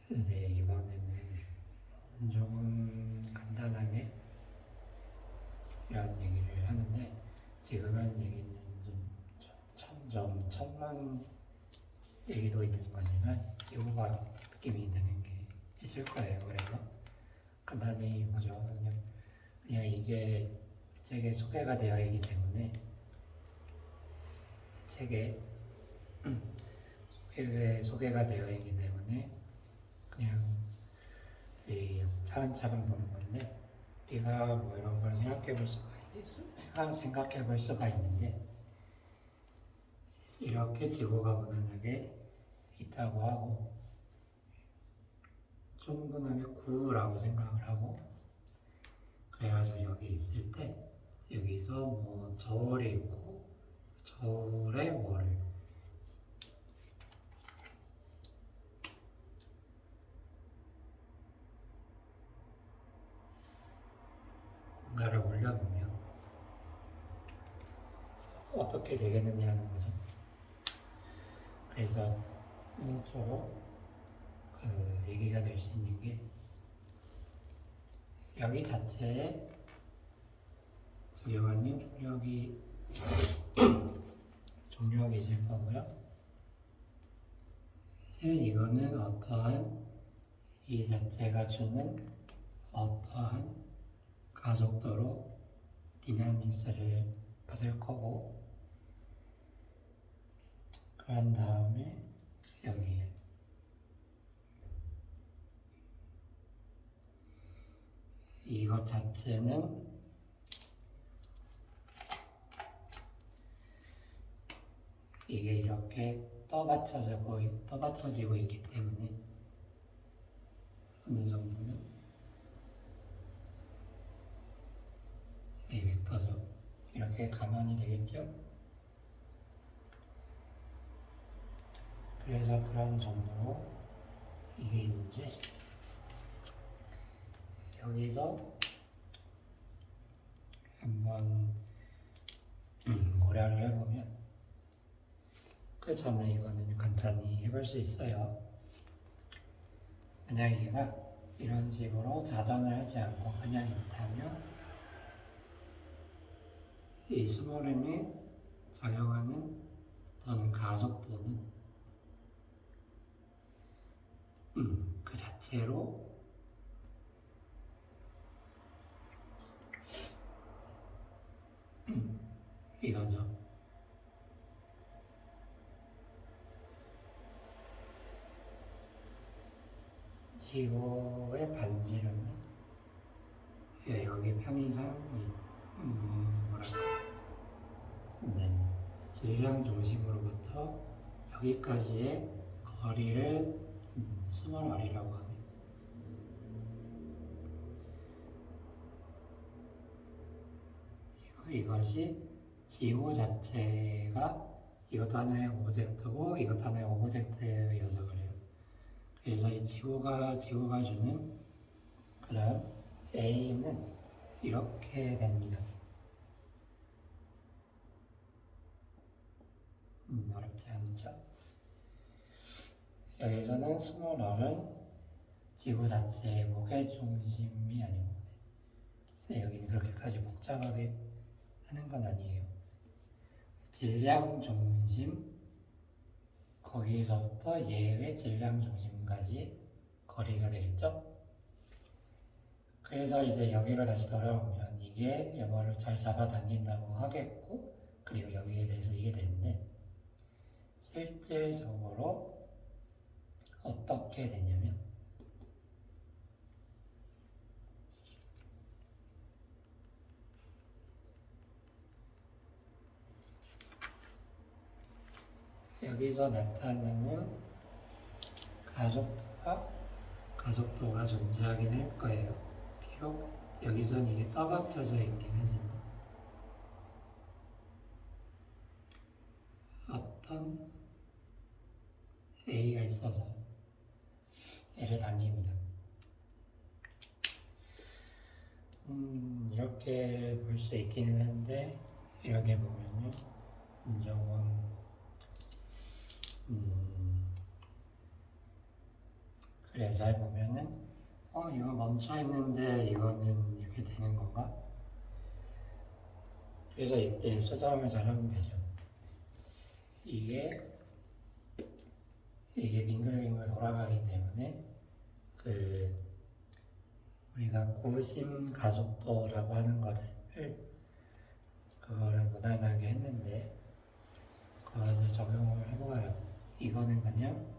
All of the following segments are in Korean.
네, 이번에는 조금 간단하게 이런 얘기를 하는데, 지금 한 얘기는 좀 천만 얘기도 있는 거지만 지구가 느낌이 드는 게 있을 거예요. 그래서 간단히 보죠. 그냥 이게 책에 소개가 되어 있기 때문에 책에 소개가 되어 있기 때문에 그냥 차근차근 보는 건데, 우리가 뭐 이런 걸 생각해 볼 수가 있는데, 이렇게 지구가 무난하게 있다고 하고 충분하게 구라고 생각을 하고, 그래가지고 여기 있을 때 여기서 뭐 저울이 있고 저울에 뭔가를 올려놓으면 어떻게 되겠느냐는 거죠. 그래서 얘기가 될 수 있는 게, 여기 자체에 들어가는 중력이 있을 거고요. 이거는 어떠한 이 자체가 주는 어떠한 가속도로 디나미스를 받을 거고, 그런 다음에 여기에 이것 자체는 이게 이렇게 떠받쳐지고 있기 때문에 어느 정도는 이 벡터죠. 이렇게 가만히 되겠죠? 그래서 그런 정도로 이게 있는데, 여기서 한번 고려를 해보면, 그 전에 이거는 간단히 해볼 수 있어요. 만약 얘가 이런 식으로 자전을 하지 않고 그냥 있다면, 이 스몰m이 작용하는 또는 가속도는 그 자체로 이거죠. 지구의 반지름은 여기 편의상 뭐랄까, 네, 질량 중심으로부터 여기까지의 거리를 스몰 r이라고 합니다. 이것이 지구 자체가 이것도 하나의 오브젝트고 이것도 하나의 오브젝트여서 그래요. 그래서 이 지구가 주는 그런 A는 이렇게 됩니다. 어렵지 않죠? 여기서는 스몰 r은 지구 자체의 무게중심이 아니고, 네, 여기는 그렇게까지 복잡하게 하는 건 아니에요. 질량 중심, 거기서부터 얘의 질량 중심까지 거리가 되겠죠? 그래서 이제 여기로 다시 돌아오면 이게 이거를 잘 잡아당긴다고 하겠고, 그리고 여기에 대해서 이게 되는데, 실질적으로 어떻게 되냐면, 여기서 나타나는 가속도가 존재하긴 할 거예요. 비록 여기선 이게 떠받쳐져 있긴 하지만, 어떤 A가 있어서 얘를 당깁니다. 이렇게 볼 수 있기는 한데, 이렇게 보면요, 조금 그래서 잘 보면은 이거 멈춰 있는데 이거는 이렇게 되는 건가? 그래서 이때 수정을 잘 하면 되죠. 이게 빙글빙글 돌아가기 때문에 우리가 고심 가속도라고 하는 그거를 무난하게 했는데 그것을 적용을 해보아요. 이거는 그냥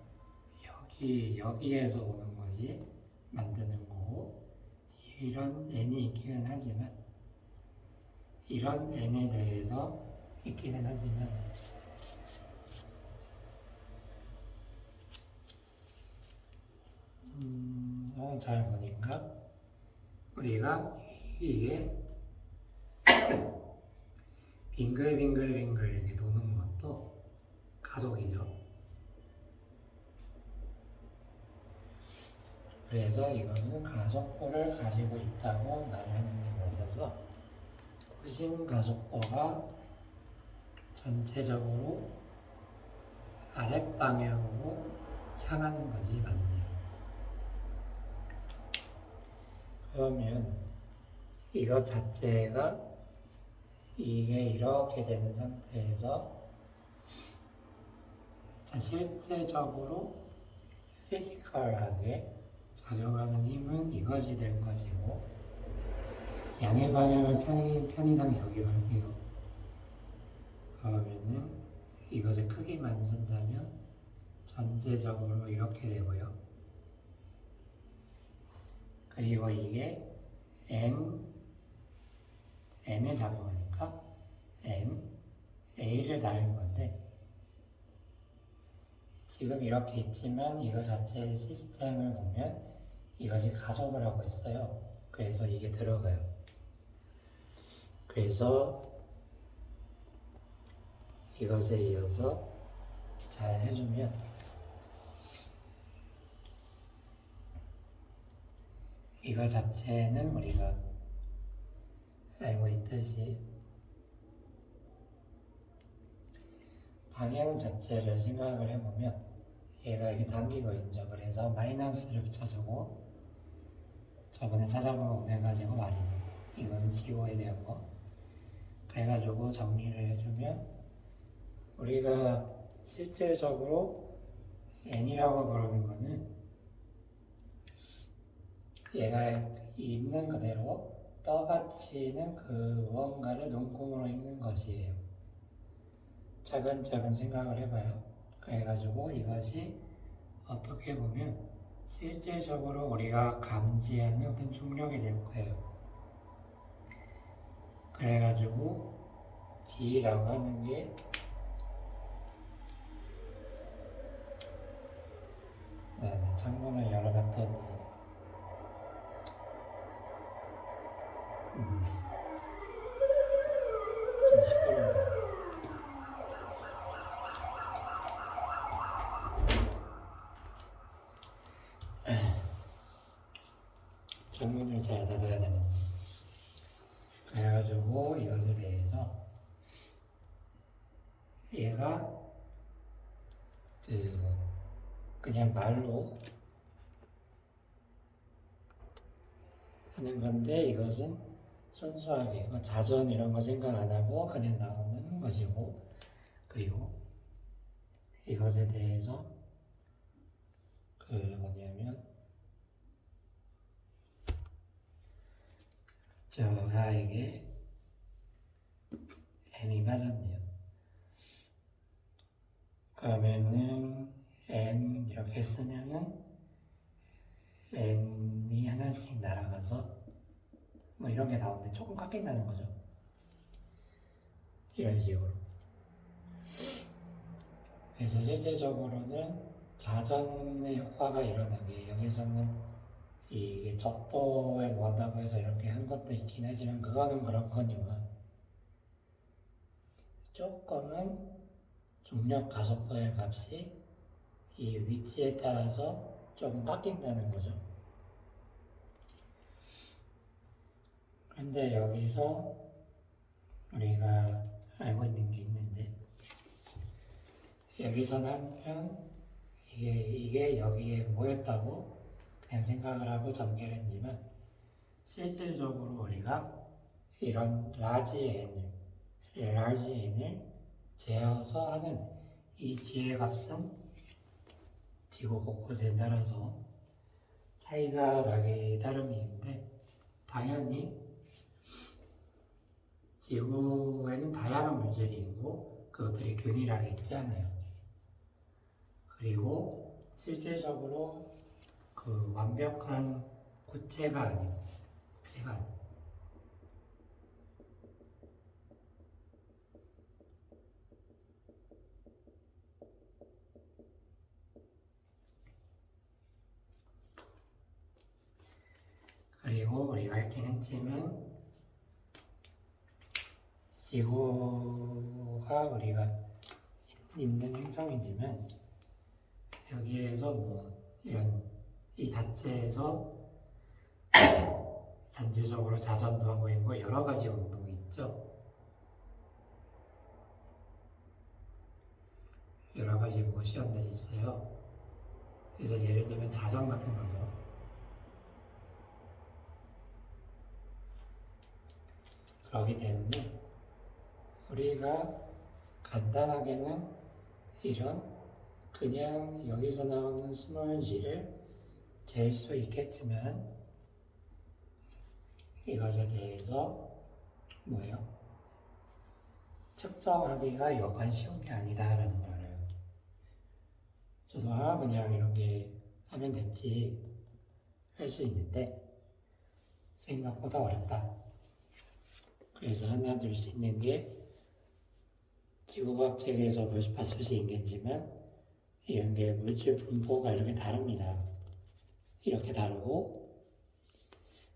여기에서 오는 것이 만드는 거고, 이런 n이 있기는 하지만 이런 n에 대해서 있기는 하지만 잘 보니까 우리가 이게 빙글빙글빙글 이렇게 도는 것도 가속이죠. 그래서 이것은 가속도를 가지고 있다고 말하는 게 맞아서 고심 가속도가 전체적으로 아랫방향으로 향하는 것이 맞네요. 그러면 이것 자체가 이게 이렇게 되는 상태에서 실제적으로 피지컬하게 작용하는 힘은 이것이 될 것이고, 양의 방향을 편의상 여기로 할게요. 그러면은 이것의 크기만 쓴다면 전체적으로 이렇게 되고요. 그리고 이게 m에 작용하니까 a를 다는 건데, 지금 이렇게 있지만 이거 자체의 시스템을 보면 이것이 가속을 하고 있어요. 그래서 이게 들어가요. 그래서 이것에 이어서 잘 해주면 이거 자체는 우리가 알고 있듯이 방향 자체를 생각을 해보면 얘가 이렇게 당기고 있죠. 그래서 마이너스를 붙여주고, 저번에 찾아본 오메가제곱 말이죠. 이거는 지호에 대한 거. 그래가지고 정리를 해주면 우리가 실질적으로 n이라고 부르는 거는 얘가 있는 그대로 떠받치는 그 무언가를 눈금으로 읽는 것이에요. 차근차근 생각을 해봐요. 그래가지고 이것이 어떻게 보면 실제적으로 우리가 감지하는 어떤 중력이 될 거예요. 그래가지고 D라고 하는 게 창문을 열어놨더니 좀 시끄러워요. 창문을 잘 닫아야 되는. 그래가지고 이것에 대해서 얘가 그냥 말로 하는 건데, 이것은 순수하게 자전 이런 거 생각 안 하고 그냥 나오는 것이고, 그리고 이것에 대해서 뭐냐면 이게 m이 맞았네요. 그러면은 m 이렇게 쓰면은 m이 하나씩 날아가서 이런 게 나오는데 조금 깎인다는 거죠. 이런 식으로. 그래서 실제적으로는 자전의 효과가 일어나게, 여기서는 이게 적도에 놓았다고 해서 이렇게 한 것도 있긴 하지만 그거는 그런 거니와 조금은 중력 가속도의 값이 이 위치에 따라서 조금 바뀐다는 거죠. 근데 여기서 우리가 알고 있는 게 있는데, 여기서는 한편 이게 여기에 모였다고 그냥 생각을 하고 전개를 했지만 실질적으로 우리가 이런 large n을 재어서 하는 이 지의 값은 지구 곳곳에 따라서 차이가 나기 따름인데, 당연히 지구에는 다양한 물질이 있고 그것들이 균일하게 있지 않아요. 그리고 실질적으로 그 완벽한 고체가 아니고 고체가 아니고 그리고 우리가 알긴 했지만 지구가 우리가 있는 행성이지만 여기에서 뭐 이런 이 자체에서 전체적으로 자전도 하고 있고 여러 가지 운동이 있죠. 여러 가지 모션들이 있어요. 그래서 예를 들면 자전 같은 거죠. 그렇기 때문에 우리가 간단하게는 이런 그냥 여기서 나오는 스몰 g를 잴 수 있겠지만 이것에 대해서 뭐예요? 측정하기가 여간 쉬운 게 아니다라는 걸 알아요. 저도 그냥 이렇게 하면 됐지 할 수 있는데 생각보다 어렵다. 그래서 하나 들 수 있는 게 지구과학 책에서 봤을 수 있겠지만 이런 게 물질 분포가 이렇게 다릅니다. 이렇게 다르고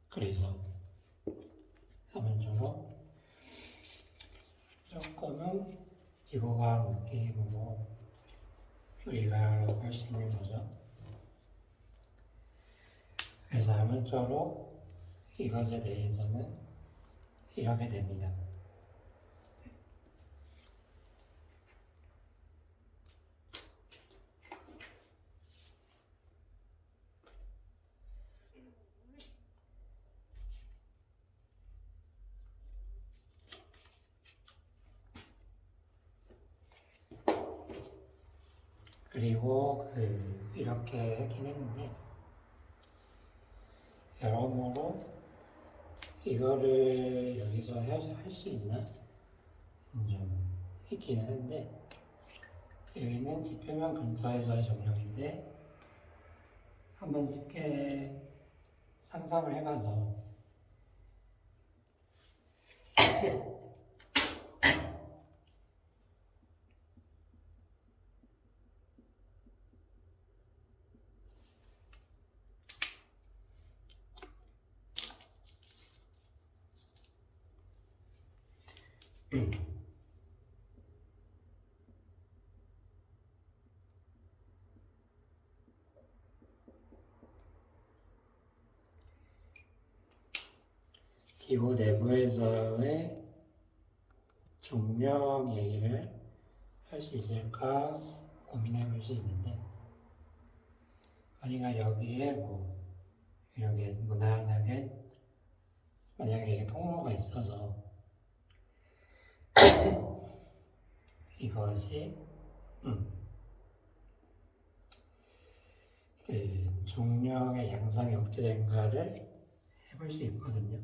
그래서 아무쪼록 조금은 지구과학 느낌으로 우리가 할 수 있는 거죠. 그래서 아무쪼록 이것에 대해서는 이렇게 됩니다. 그리고 이렇게 했긴 했는데 여러모로 이거를 여기서 할 수 있나? 좀 있기는 한데 여기는 지표면 근처에서의 정령인데 한번 쉽게 상상을 해봐서 지구 내부에서의 중력 얘기를 할 수 있을까 고민해 볼 수 있는데 아니가 여기에 뭐 이렇게 무난하게 만약에 이게 통로가 있어서 이것이 그 중력의 양상이 어떻게 되는가를 해볼 수 있거든요.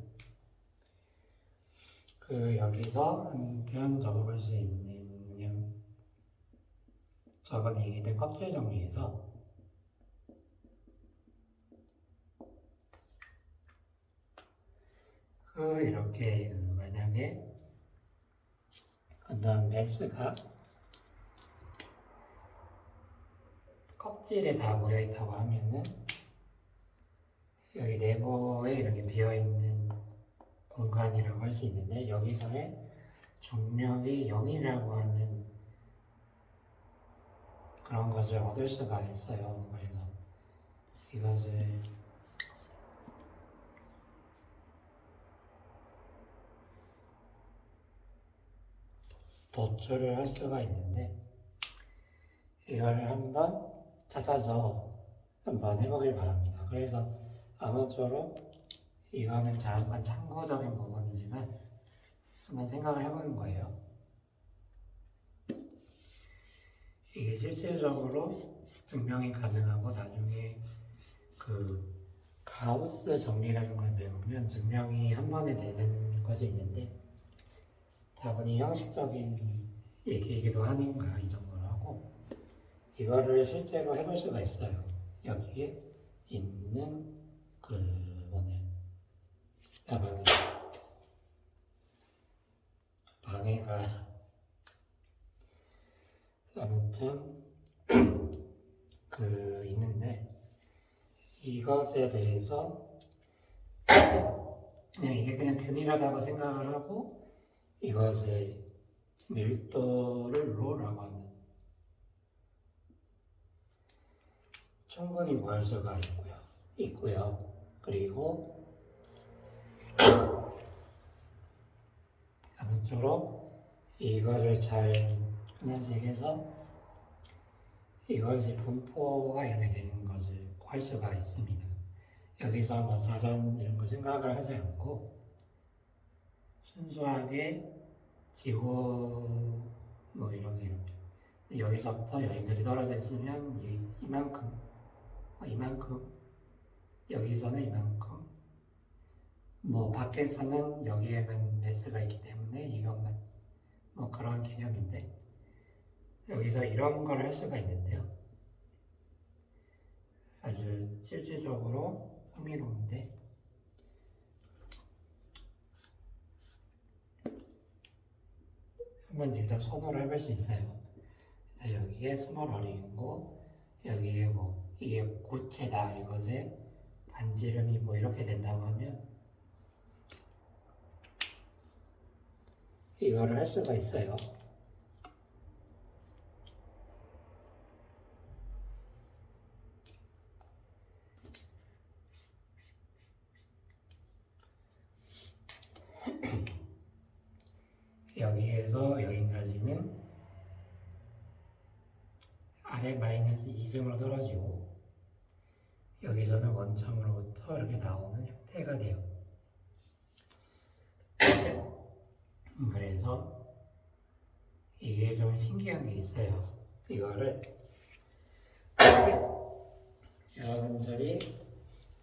여기서 한편 적어볼 수 있는 그냥 저번에 얘기했던 껍질 정리에서 이렇게 만약에 어떤 매스가 껍질에 다 모여있다고 하면은 여기 내부에 이렇게 비어있는 공간이라고 할 수 있는데 여기서의 중력이 0이라고 하는 그런 것을 얻을 수가 있어요. 그래서 이것을 도출을 할 수가 있는데 이걸 한번 찾아서 한번 해보길 바랍니다. 그래서 아무쪼록 이거는 잠깐 참고적인 부분이지만 한번 생각을 해보는 거예요. 이게 실질적으로 증명이 가능하고 나중에 그 가우스 정리라는 걸 배우면 증명이 한 번에 되는 것이 있는데 다분히 형식적인 얘기이기도 하니까 이 정도로 하고 이거를 실제로 해볼 수가 있어요. 여기에 있는 그 방해가 아무튼 있는데 이것에 대해서 그냥 이게 그냥 균일하다고 생각을 하고 이것의 밀도를 로라고 하면 충분히 구할 수가 있고요. 그리고 아무쪼록 이거를 잘 인식해서 이것이 분포가 이렇게 되는 것을 구할 수가 있습니다. 여기서 뭐 사전 이런 거 생각을 하지 않고 순수하게 지구 뭐 이렇게 여기서부터 여기까지 떨어져 있으면 이만큼 여기서는 이만큼 뭐 밖에서는 여기에만 매스가 있기 때문에 이것만 뭐 그런 개념인데 여기서 이런 걸 할 수가 있는데요. 아주 실질적으로 흥미로운데 한번 직접 손으로 해볼 수 있어요. 여기에 스몰 어링이고 여기에 뭐 이게 구체다 이것에 반지름이 뭐 이렇게 된다고 하면 이거를 할 수가 있어요. 여기에서 여기까지는 아래 마이너스 2층으로 떨어지고 여기서는 원점으로부터 이렇게 나오는 형태가 돼요. 그래서 이게 좀 신기한 게 있어요. 이거를 여러분들이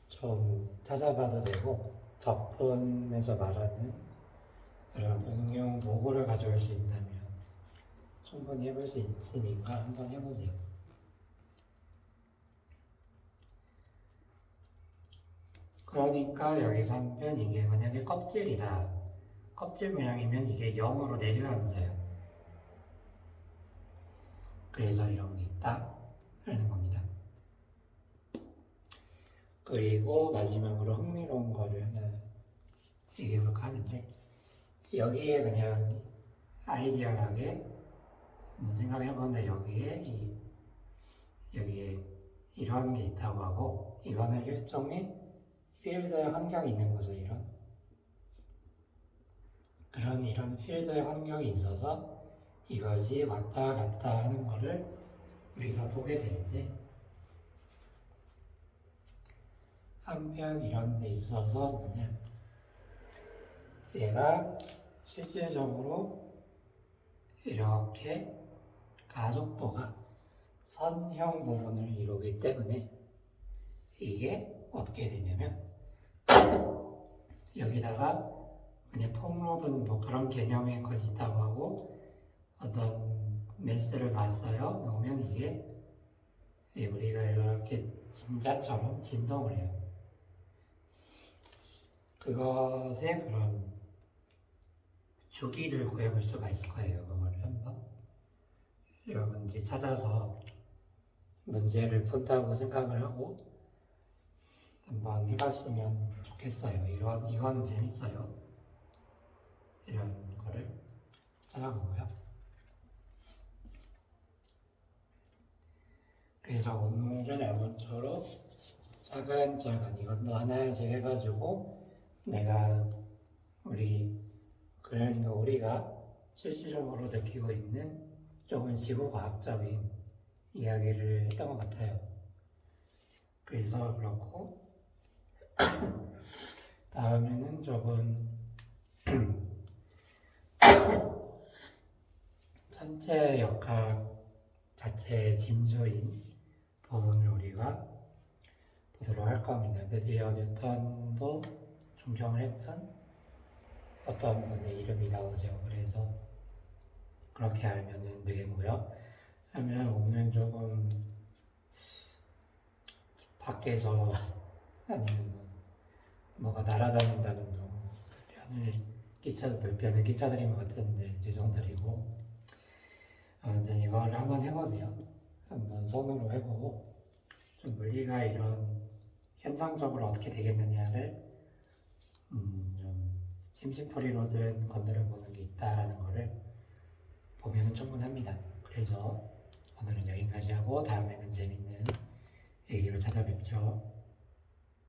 좀 찾아봐도 되고 접근에서 말하는 그런 응용 도구를 가져올 수 있다면 충분히 해볼 수 있으니까 한번 해보세요. 그러니까 여기서 하면 이게 만약에 껍질이다. 껍질 모양이면 이게 0으로 내려앉아요. 그래서 이런 게 있다 라는 겁니다. 그리고 마지막으로 흥미로운 거를 하나 얘기해볼까 하는데 여기에 그냥 아이디어하게 뭐 생각해보는데 여기에 이런 게 있다고 하고 이거는 일종의 필드의 환경이 있는 거죠. 이런 필드의 환경이 있어서 이것이 왔다 갔다 하는 거를 우리가 보게 되는데 한편 이런 데 있어서 얘가 실질적으로 이렇게 가속도가 선형 부분을 이루기 때문에 이게 어떻게 되냐면 여기다가 그냥 통로든 뭐 그런 개념의 것이 있다고 하고 어떤 매스를 놨어요. 넣으면 이게 우리가 이렇게 진자처럼 진동을 해요. 그것의 그런 주기를 구해볼 수가 있을 거예요. 그거를 한번 여러분들이 찾아서 문제를 푼다고 생각을 하고 한번 해봤으면 좋겠어요. 이건 재밌어요. 이런 거를 찾아보고요. 그래서 오늘은 아무쪼록 차근차근 이것도 하나씩 해가지고 그러니까 우리가 실질적으로 느끼고 있는 조금 지구과학적인 이야기를 했던 것 같아요. 그래서 그렇고 다음에는 조금 천체 역학 자체의 진수인 부분을 우리가 보도록 할 겁니다. 드디어 뉴턴도 존경을 했던 어떤 분의 이름이 나오죠. 그래서 그렇게 알면 되겠고요. 하면 오늘 조금 밖에서 아니면 뭐가 날아다닌다는 불편을 끼쳐드린 것 같은데 죄송드리고, 아무튼 이걸 한번 해보세요. 한번 손으로 해보고 좀 물리가 이런 현상적으로 어떻게 되겠느냐를 좀 심심풀이로든 건드려보는 게 있다라는 거를 보면 충분합니다. 그래서 오늘은 여기까지 하고 다음에는 재밌는 얘기로 찾아뵙죠.